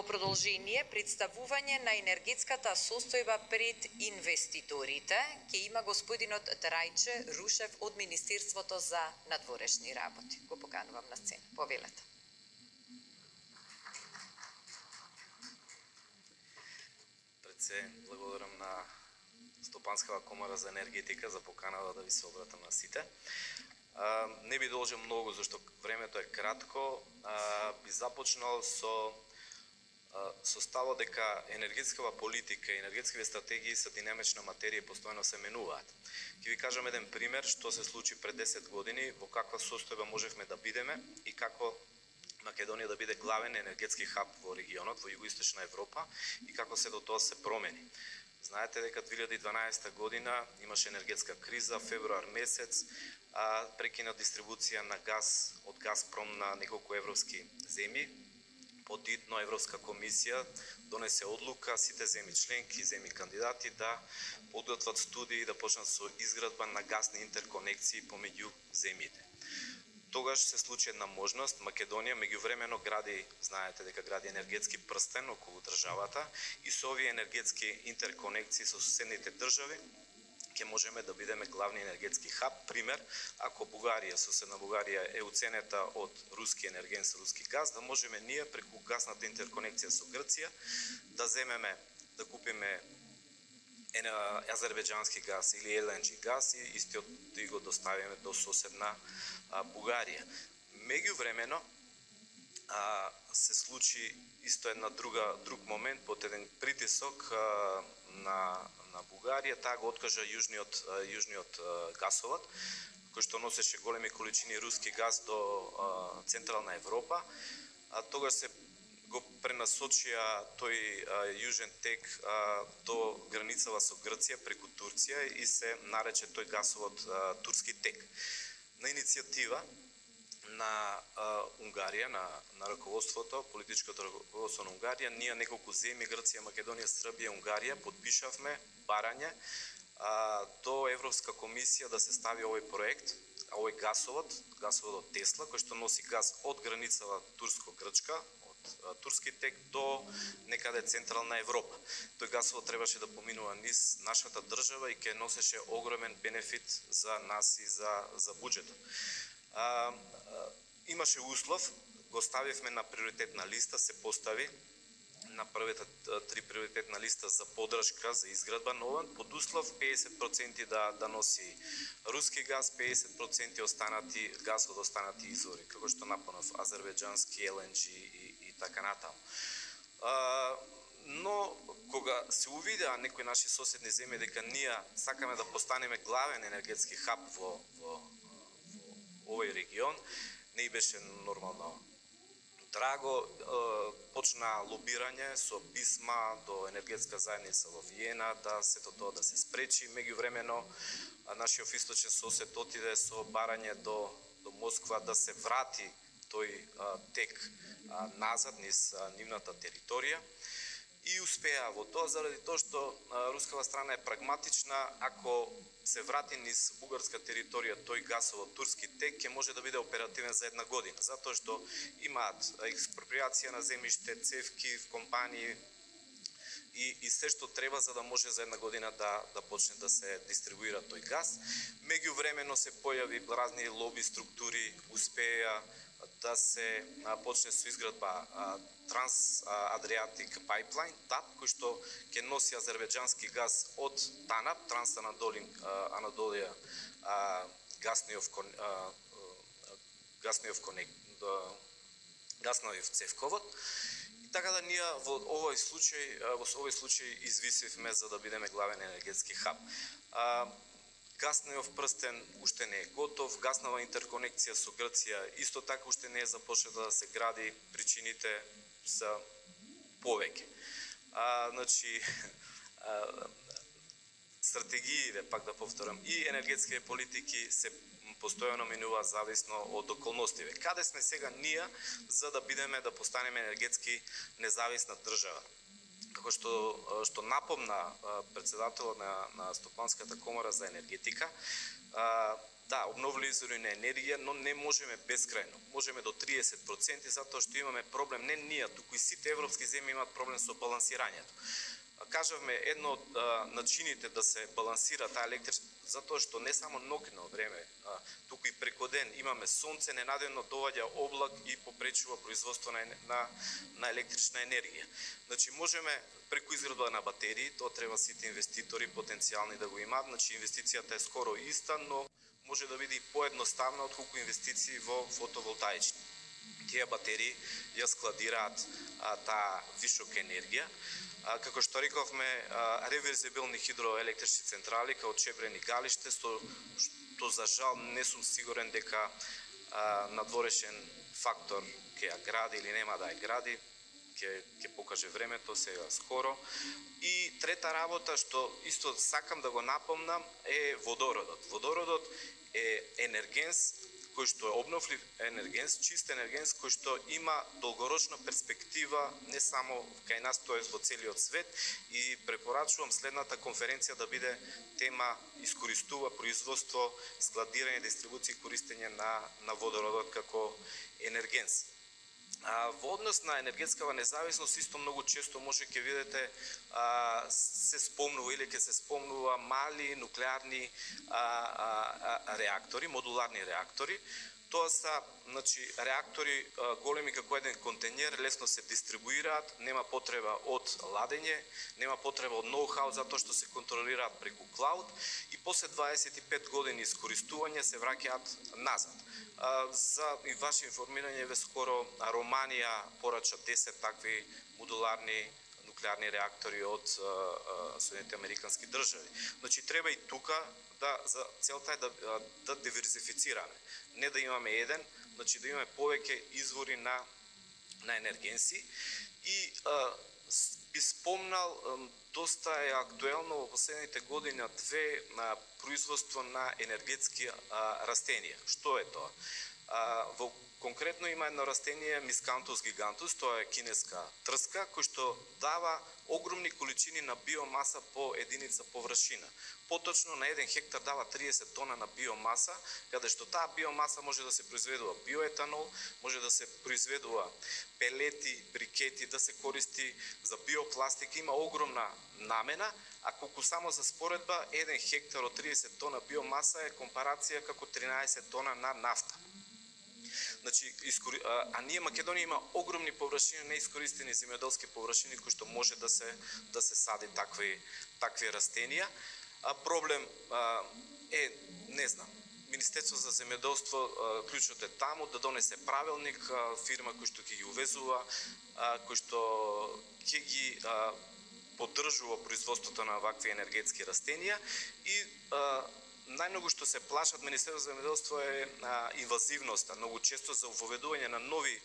Во продолжение, представување на енергетската состојба пред инвеститорите ќе има господинот Трајче Рушев од Министерството за надворешни работи. Го поканувам на сцена. Повелете. Пред се благодарам на Стопанската комора за енергетика за поканата да ви се обратам на сите. Не би должел многу, зашто времето е кратко. Би започнал со ставот дека енергетскава политика и енергетските стратегии се динамична материја и постојано се менуваат. Ќе ви кажам еден пример што се случи пред 10 години, во каква состојба можевме да бидеме и како Македонија да биде главен енергетски хаб во регионот, во југоисточна Европа и како се до тоа се промени. Знаете дека 2012 година имаше енергетска криза, февруар месец, прекина дистрибуција на газ од Газпром на неколку европски земји. Подитно Европска комисија донесе одлука сите земји членки, земји кандидати да подготват студии и да почнат со изградба на гасни интерконекции помеѓу земјите. Тогаш се случи една можност, Македонија меѓувремено гради, знаете дека гради енергетски прстен околу државата и со овие енергетски интерконекции со соседните држави ќе можеме да бидеме главни енергетски хаб. Пример, ако Бугарија, соседна Бугарија е уценета од руски енерген со руски газ, да можеме ние преку гасната интерконекција со Грција да земеме, да купиме азербејџански газ или LNG газ и истиот да го доставиме до соседна Бугарија. Меѓувремено се случи исто една друг момент под еден притисок на Бугарија, таа го откажа јужниот гасовод, кој што носеше големи количини руски газ до Централна Европа. Тогаш се го пренасочија тој јужен тек до границава со Грција преку Турција и се нарече тој гасовод турски тек. На иницијатива на Унгарија, на раководството, политичкото раководство на Унгарија, ние неколку земји, Грција, Македонија, Србија, Унгарија, подпишавме барање до Европска комисија да се стави овој проект, овој гасовод од Тесла, кој што носи газ од границава турско-грчка, од турски тек до некаде Централна Европа. Тој гасовод требаше да поминува низ нашата држава и ќе носеше огромен бенефит за нас и за буџетот. Имаше услов, го ставивме на приоритетна листа, се постави на првите 3 приоритетна листа за поддршка, за изградба нова, под услов 50% да носи руски газ, 50% газ од останати извори, како што напомнав, азербејџански, LNG и така натаму. Но кога се увидеа некои наши соседни земји дека ние сакаме да постанеме главен енергетски хаб во овој регион, не беше нормално драго, почна лобирање со писма до енергетска заедница во Виена да сето тоа да се спречи. Меѓувремено нашиот источен сосед отиде со барање до Москва да се врати тој тек назад низ нивната територија и успеа во тоа заради тоа што рускава страна е прагматична. Ако се врати низ бугарска територија тој гасовод турски тек ќе може да биде оперативен за една година, затоа што имаат експроприација на земјиште, цевки, компании и се што треба за да може за една година да почне да се дистрибуира тој газ. Меѓувремено се појави разни лоби структури, успеа да се почне со изградба Trans-Adriatic Pipeline, ТАП, кој што ќе носи азербејџански газ од ТАНАП, Trans-Anadolия Гасниов цевковод. И така да ние во овој случај извисивме за да бидеме главен енергетски хаб. Гасниот прстен уште не е готов, гаснава интерконекција со Грција исто така уште не е започната да се гради, причините се повеќе. Значи, стратегиите, пак да повторам, и енергетските политики се постојано менува зависно од околностите. Каде сме сега ние за да бидеме да постанеме енергетски независна држава? Како што напомна председателот на Стопанската комора за енергетика, да, обновливи извори на енергија, но не можеме безкрајно. Можеме до 30%, затоа што имаме проблем, не ние, туку и сите европски земји имаат проблем со балансирањето. Кажавме, едно од начините да се балансира таа електрична, затоа што не само ноќно време, туку и преку ден имаме сонце, ненадевно доаѓа облак и попречува производство на електрична енергија. Значи можеме преку изградба на батерии, тоа треба сите инвеститори потенцијални да го имаат, значи инвестицијата е скоро иста, но може да биде и поедноставна отколку инвестиции во фотоволтаични. Тие батерии ја складираат таа висока енергија. Како што рековме, реверзибилни хидроелектрични централи као Чебрен и Галиште, што за жал не сум сигурен дека надворешен фактор ќе ја гради или нема да ја гради, ќе покаже времето сега скоро. И трета работа што исто сакам да го напомнам е водородот. Водородот е енергенс кој што е обновлив енергенс, чист енергенс кој што има долгорочна перспектива не само кај нас, тоест во целиот свет, и препорачувам следната конференција да биде тема искористува производство, складирање, дистрибуција и користење на водородот како енергенс. Во однос на енергетскава независност исто многу често може ќе видите се спомнува или ќе се спомнува мали нуклеарни реактори, модуларни реактори. Тоа са, значи, реактори големи како еден контейнер, лесно се дистрибуираат, нема потреба од ладење, нема потреба од ноу-хау затоа што се контролираат преку клауд и после 25 години искористување се враќаат назад. За и ваше информирање, ве скоро Романија порача 10 такви модуларни нуклеарни реактори од Соединените американски држави. Значи треба и тука за целта е да диверзифицираме, не да имаме еден, значи да имаме повеќе извори на енергенси. И би спомнал, доста е актуелно во последните години две производство на енергетски растенија. Што е тоа? Конкретно има едно растение Miscanthus giganteus, тоа е кинеска трска, кој што дава огромни количини на биомаса по единица површина. Поточно на 1 хектар дава 30 тона на биомаса, каде што таа биомаса може да се произведува биоетанол, може да се произведува пелети, брикети, да се користи за биопластика, има огромна намена, а колку само за споредба 1 хектар од 30 тона биомаса е компарација како 13 тона на нафта. Значи, ние Македонија има огромни површини, неискористени земјоделски површини кои што може да се сади такви растенија. Проблем е, не знам, Министерство за земјоделство, клучот е таму да донесе правилник, фирма кој што ќе ги увезува, кој што ќе ги поддржува производството на вакви енергетски растенија и најмногу што се плашат Министерство за земјоделство е инвазивноста. Многу често за воведување на нови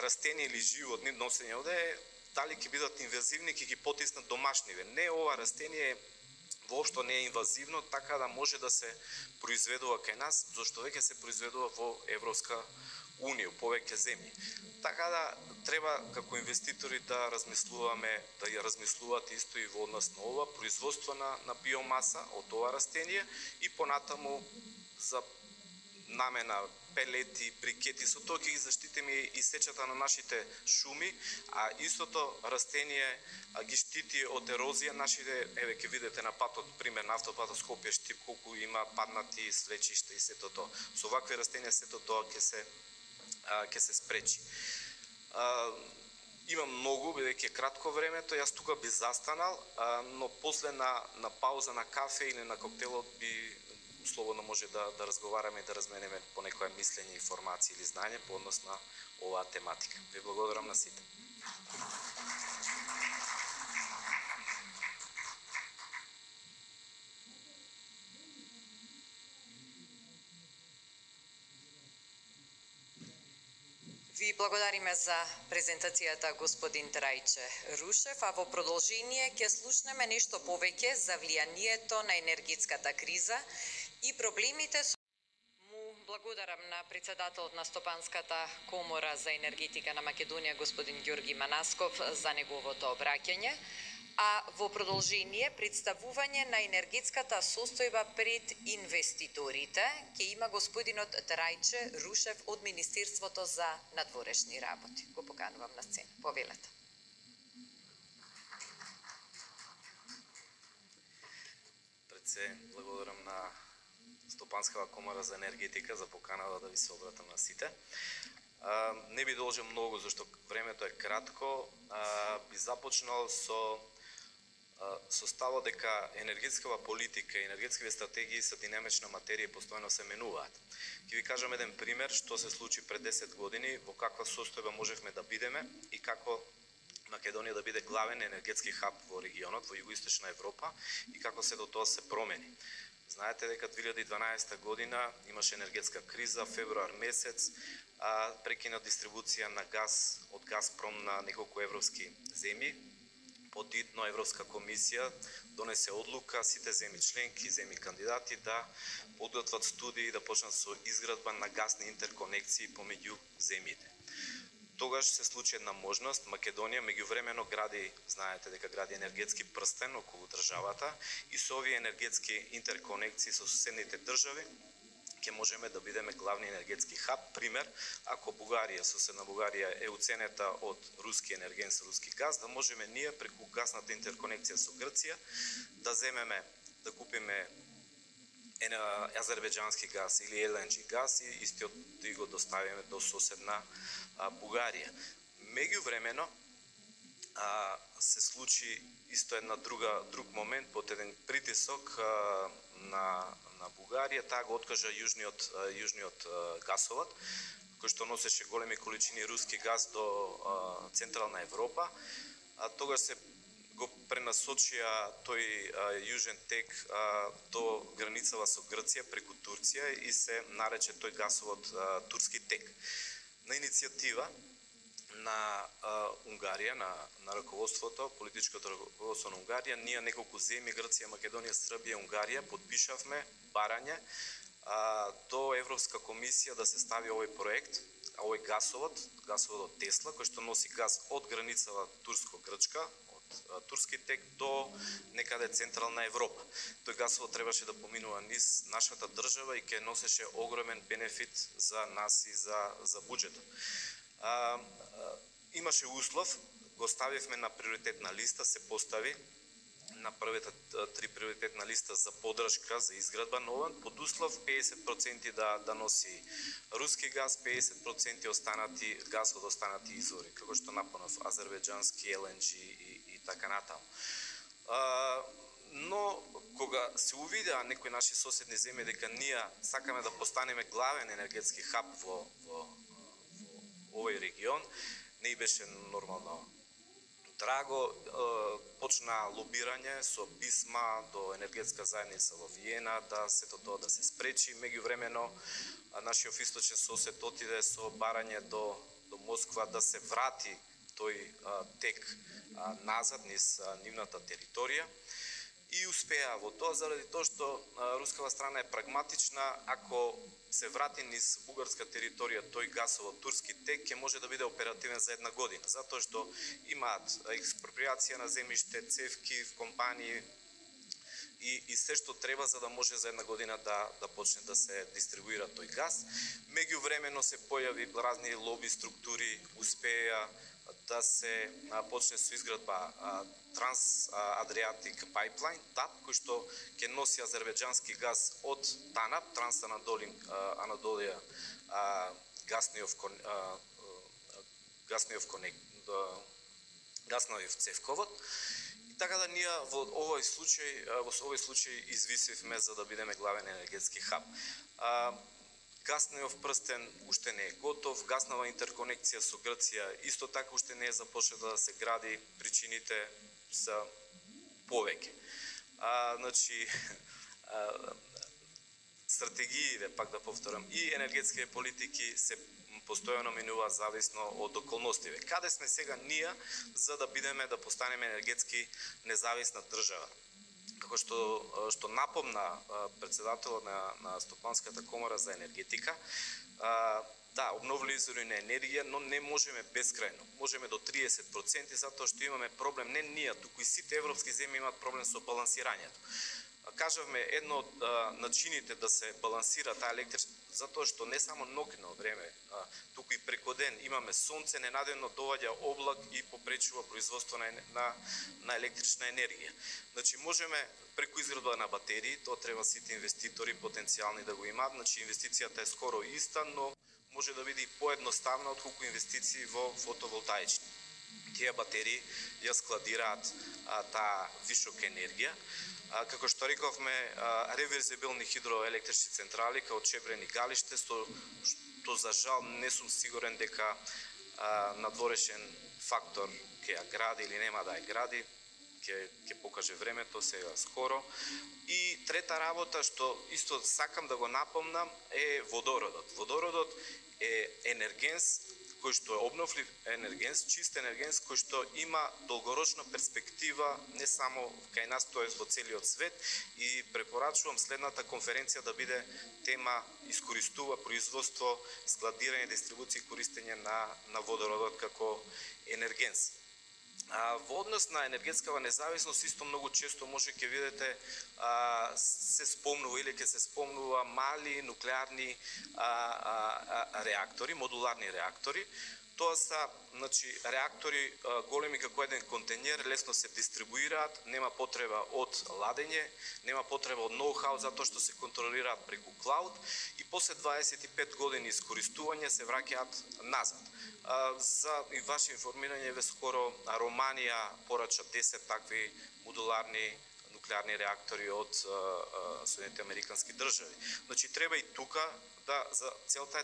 растенија или животни, носење овде, дали ќе бидат инвазивни, ќе ги потиснат домашниве. Не, ова растение воопшто не е инвазивно, така да може да се произведува кај нас, зашто веќе се произведува во Европска Унија, повеќе земји. Така да треба како инвеститори да размислуваме, да ја размислуваат исто и во однос на ова производство на биомаса од ова растение и понатаму за намена пелети, брикети, со тоа ќе ги заштитиме и сечата на нашите шуми, а истото растение ги штити од ерозија нашите, еве ќе видите на патот, пример на автопатот Скопје-Штип, колку има паднати свлечишта и сето тоа. Со вакви растенија сето тоа ќе се спречи. Има многу, бидејќи е кратко времето, јас тука би застанал, но после на пауза на кафе или на коктелот би слободно може да разговараме и да разменеме по некоја мислење, информации или знање по однос на оваа тематика. Ви благодарам на сите. Ви благодариме за презентацијата господин Трајче Рушев, а во продолжение ќе слушнеме нешто повеќе за влијанието на енергетската криза и проблемите со... Му благодарам на председателот на Стопанската комора за енергетика на Македонија, господин Ѓорги Манасков, за неговото обраќање. а во продолжение представување на енергетската состојба пред инвеститорите ќе има господинот Трајче Рушев од Министерството за надворешни работи. Го поканувам на сцена. Повелете. Пред се благодарам на Стопанскава комора за енергетика за поканата да ви се обратам на сите. Не би должел многу, зашто времето е кратко. Би започнал со ставот дека енергетскава политика и енергетските стратегии се динамична материја и постојано се менуваат. Ќе ви кажам еден пример што се случи пред 10 години, во каква состојба можевме да бидеме и како Македонија да биде главен енергетски хаб во регионот, во југоисточна Европа и како се до тоа се промени. Знаете дека 2012 година имаше енергетска криза, февруар месец, прекина дистрибуција на газ од Газпром на неколку европски земји. Подитно Европска комисија донесе одлука сите земји членки, земји кандидати да подготват студии и да почнат со изградба на гасни интерконекции помеѓу земјите. Тогаш се случи една можност, Македонија меѓувремено гради, знаете дека гради енергетски прстен околу државата и со овие енергетски интерконекции со соседните држави ќе можеме да бидеме главни енергетски хаб. Пример, ако Бугарија, соседна Бугарија е уценета од руски енерген со руски газ, да можеме ние преку гасната интерконекција со Грција да земеме, да купиме азербејџански газ или LNG газ и истиот да го доставиме до соседна Бугарија. Меѓувремено се случи исто една друг момент под еден притисок на Бугарија, таа го откажа јужниот гасовод, кој што носеше големи количини руски газ до Централна Европа. Тогаш се го пренасочија тој јужен тек до границава со Грција преку Турција и се нарече тој гасовод Турски тек. На иницијатива на Унгарија, на раководството, политичкото раководство на Унгарија, ние неколку земји, Грција, Македонија, Србија, Унгарија, подпишавме барање до Европска комисија да се стави овој проект, овој гасовод Тесла, кој што носи газ од границава турско-грчка, од Турски тек до некаде Централна Европа. Тој гасовод требаше да поминува низ нашата држава и ќе носеше огромен бенефит за нас и за буџетот. Имаше услов, го ставивме на приоритетна листа, се постави на првите 3 приоритетна листа за поддршка, за изградба на ова, под услов 50% да носи руски газ, 50% останати газ од останати извори, како што напомнав, азербејџански, LNG и така натаму. Но кога се увидеа некои наши соседни земји дека ние сакаме да постанеме главен енергетски хаб во овој регион, не беше нормално драго, почна лобирање со писма до енергетска заедница во Виена да сето тоа да се спречи. Меѓувремено нашиот источен сосед отиде со барање до Москва да се врати тој тек назад низ нивната територија и успеа во тоа заради тоа што рускава страна е прагматична. Ако се врати низ бугарска територија тој гасовод Турски тек, ќе може да биде оперативен за една година, затоа што имаат експроприација на земјиште, цевки, компании и се што треба за да може за една година да почне да се дистрибуира тој газ. Меѓувремено се појави разни лоби структури, успеа да се почне со изградба Trans-Adriatic Pipeline, ТАП, кој што ќе носи азербејџански газ од ТАНАП, Trans-Anadolия Гасниов цевковод. И така да ние во овој случај извисивме за да бидеме главен енергетски хаб. Гасниот прстен уште не е готов, гаснава интерконекција со Грција исто така уште не е започната да се гради, причините се повеќе. Значи, стратегиите, пак да повторам, и енергетските политики се постојано менуваат зависно од околностите. Каде сме сега ние за да постанеме енергетски независна држава? Како што напомна председателот на Стопанската комора за енергетика, да, обновливи извори на енергија, но не можеме безкрајно. Можеме до 30%, затоа што имаме проблем, не ние, туку и сите европски земји имаат проблем со балансирањето. Кажавме, едно од начините да се балансира таа електрична, затоа што не само ноќно време, туку и преку ден имаме сонце, ненадежно доаѓа облак и попречува производство на електрична енергија. Значи можеме преку изградба на батерии, тоа треба сите инвеститори потенцијални да го имаат, значи инвестицијата е скоро иста, но може да биде и поедноставна отколку инвестиции во фотоволтаични. Тие батерии ја складираат таа висока енергија. Како што рековме, реверзибилни хидроелектрични централи као Чебрен и Галиште, што за жал не сум сигурен дека надворешен фактор ќе ја гради или нема да ја гради, ќе покаже времето сега скоро. И трета работа што исто сакам да го напомнам е водородот. Водородот е енергенс кој што е обновлив енергенс, чист енергенс кој што има долгорочна перспектива не само кај нас, тоест во целиот свет, и препорачувам следната конференција да биде тема искористува производство, складирање, дистрибуција и користење на водородот како енергенс. Во однос на енергетскава независност исто многу често може ќе видите се спомнува или ќе се спомнува мали нуклеарни реактори, модуларни реактори. Тоа са, значи, реактори големи како еден контейнер, лесно се дистрибуираат, нема потреба од ладење, нема потреба од ноу-хау затоа што се контролираат преку клауд и после 25 години искористување се враќаат назад. За и ваше информирање, ве скоро Романија порача 10 такви модуларни нуклеарни реактори од Соединените американски држави. Значи треба и тука за целта е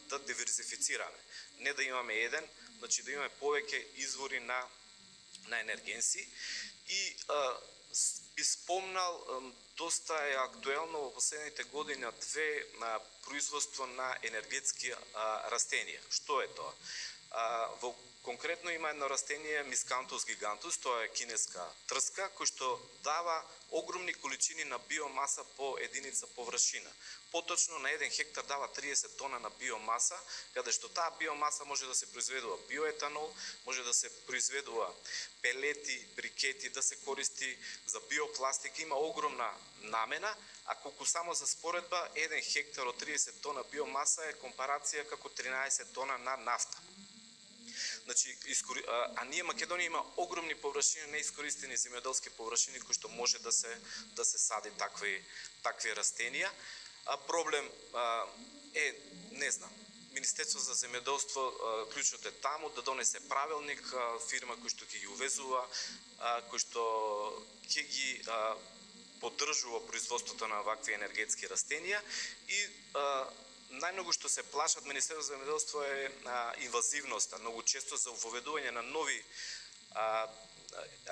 да диверзифицираме, не да имаме еден, значи да имаме повеќе извори на енергенси. И би спомнал, доста е актуелно во последните години две производство на енергетски растенија. Што е тоа? Конкретно има едно растение Miscanthus giganteus, тоа е кинеска трска, кој што дава огромни количини на биомаса по единица површина. Поточно на 1 хектар дава 30 тона на биомаса, каде што таа биомаса може да се произведува биоетанол, може да се произведува пелети, брикети, да се користи за биопластика, има огромна намена, а колку само за споредба 1 хектар од 30 тона биомаса е компарација како 13 тона на нафта. Значи, ние Македонија има огромни површини, неискористени земјоделски површини кои што може да се сади такви растенија. Проблем е, не знам, Министерство за земјоделство, клучот е таму да донесе правилник, фирма кој што ќе ги увезува, кој што ќе ги поддржува производството на вакви енергетски растенија и најмногу што се плашат Министерство за земјоделство е инвазивноста. Многу често за воведување на нови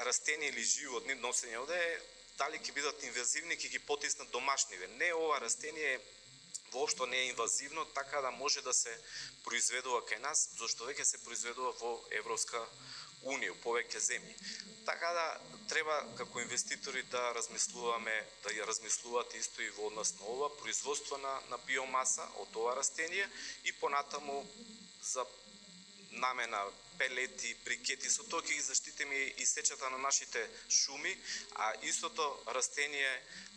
растенија или животни, носење овде, дали ќе бидат инвазивни, ќе ги потиснат домашниве. Не, ова растение воопшто не е инвазивно, така да може да се произведува кај нас, зашто веќе се произведува во Европска Унија, повеќе земји. Така да треба како инвеститори да размислуваме, да ја размислуваат исто и во однос на ова производство на биомаса од ова растение и понатаму за намена пелети, брикети, со тоа ќе ги заштитиме и сечата на нашите шуми, а истото растение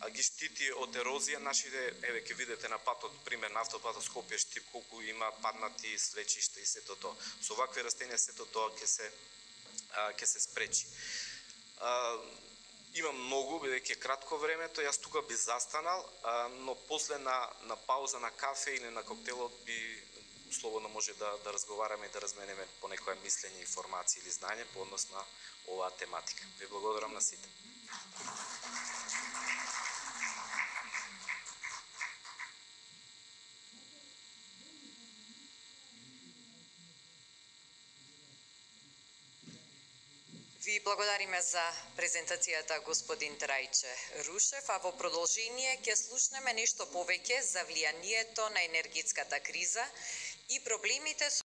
ги штити од ерозија нашите, еве ќе видите на патот, пример на автопатот Скопје-Штип, колку има паднати свлечишта и сето тоа. Со вакви растенија сето тоа ќе се спречи. Има многу, бидејќи е кратко времето, јас тука би застанал, но после на пауза на кафе или на коктелот би слободно може да разговараме и да разменеме по некоја мислење, информации или знање по однос на оваа тематика. Ви благодарам на сите. Ви благодариме за презентацијата господин Трајче Рушев, а во продолжение ќе слушнеме нешто повеќе за влијанието на енергетската криза и проблемите